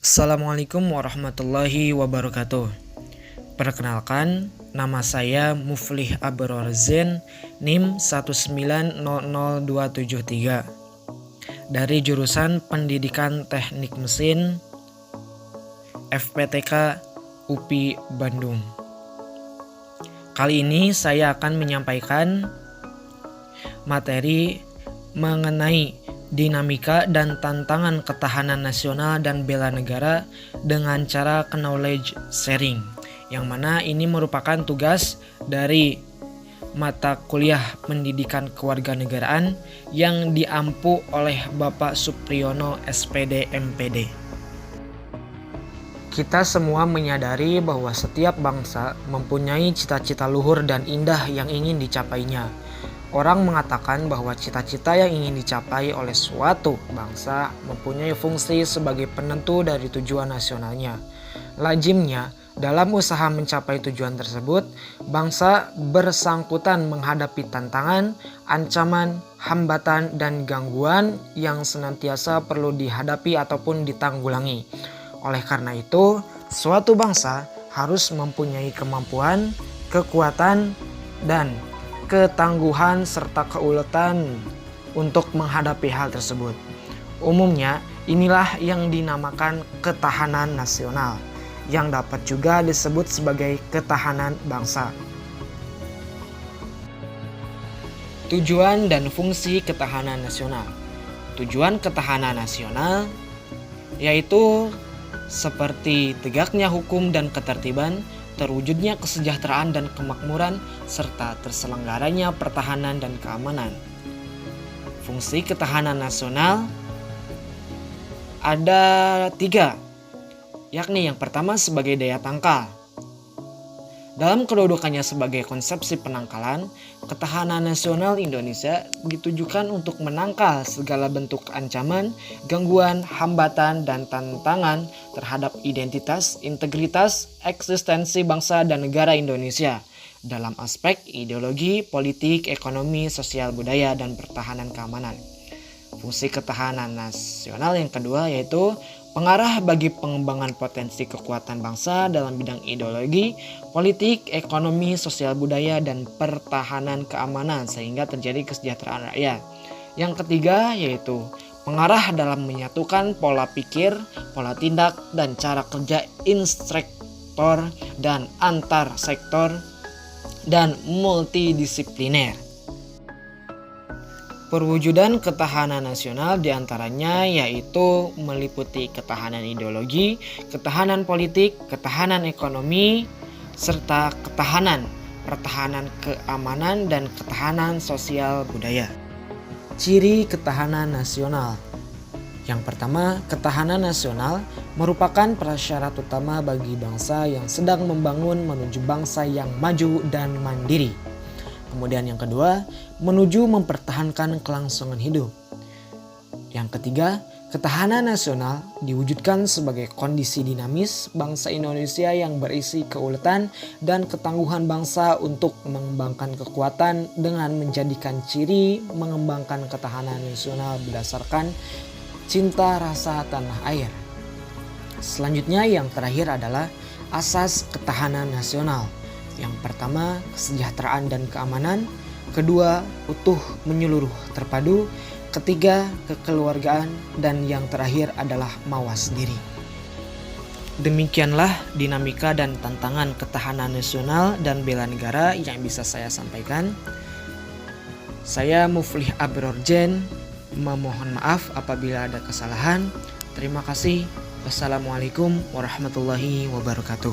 Assalamualaikum warahmatullahi wabarakatuh. Perkenalkan, nama saya Muflih Abror Zain, NIM 1900273 dari jurusan Pendidikan Teknik Mesin FPTK UPI Bandung. Kali ini saya akan menyampaikan materi mengenai dinamika dan tantangan ketahanan nasional dan bela negara dengan cara knowledge sharing, yang mana ini merupakan tugas dari mata kuliah pendidikan kewarganegaraan yang diampu oleh Bapak Supriyono SPD MPD. Kita semua menyadari bahwa setiap bangsa mempunyai cita-cita luhur dan indah yang ingin dicapainya. Orang mengatakan bahwa cita-cita yang ingin dicapai oleh suatu bangsa mempunyai fungsi sebagai penentu dari tujuan nasionalnya. Lazimnya, dalam usaha mencapai tujuan tersebut, bangsa bersangkutan menghadapi tantangan, ancaman, hambatan, dan gangguan yang senantiasa perlu dihadapi ataupun ditanggulangi. Oleh karena itu, suatu bangsa harus mempunyai kemampuan, kekuatan, dan ketangguhan serta keuletan untuk menghadapi hal tersebut. Umumnya, inilah yang dinamakan ketahanan nasional, yang dapat juga disebut sebagai ketahanan bangsa. Tujuan dan fungsi ketahanan nasional. Tujuan ketahanan nasional yaitu seperti tegaknya hukum dan ketertiban, terwujudnya kesejahteraan dan kemakmuran, serta terselenggaranya pertahanan dan keamanan. Fungsi ketahanan nasional ada 3, yakni yang pertama sebagai daya tangkal. Dalam kedudukannya sebagai konsepsi penangkalan, ketahanan nasional Indonesia ditujukan untuk menangkal segala bentuk ancaman, gangguan, hambatan, dan tantangan terhadap identitas, integritas, eksistensi bangsa dan negara Indonesia dalam aspek ideologi, politik, ekonomi, sosial, budaya, dan pertahanan keamanan. Fungsi ketahanan nasional yang kedua yaitu pengarah bagi pengembangan potensi kekuatan bangsa dalam bidang ideologi, politik, ekonomi, sosial budaya, dan pertahanan keamanan sehingga terjadi kesejahteraan rakyat. Yang ketiga yaitu pengarah dalam menyatukan pola pikir, pola tindak, dan cara kerja instruktur dan antar sektor dan multidisipliner. Perwujudan ketahanan nasional diantaranya yaitu meliputi ketahanan ideologi, ketahanan politik, ketahanan ekonomi, serta pertahanan keamanan, dan ketahanan sosial budaya. Ciri ketahanan nasional. Yang pertama, ketahanan nasional merupakan prasyarat utama bagi bangsa yang sedang membangun menuju bangsa yang maju dan mandiri. Kemudian yang kedua, menuju mempertahankan kelangsungan hidup. Yang ketiga, ketahanan nasional diwujudkan sebagai kondisi dinamis bangsa Indonesia yang berisi keuletan dan ketangguhan bangsa untuk mengembangkan kekuatan dengan menjadikan ciri mengembangkan ketahanan nasional berdasarkan cinta rasa tanah air. Selanjutnya yang terakhir adalah asas ketahanan nasional. Yang pertama, kesejahteraan dan keamanan. Kedua, utuh menyeluruh terpadu. Ketiga, kekeluargaan. Dan yang terakhir adalah mawas diri. Demikianlah dinamika dan tantangan ketahanan nasional dan bela negara yang bisa saya sampaikan. Saya Muflih Abror Zain, memohon maaf apabila ada kesalahan. Terima kasih. Wassalamualaikum warahmatullahi wabarakatuh.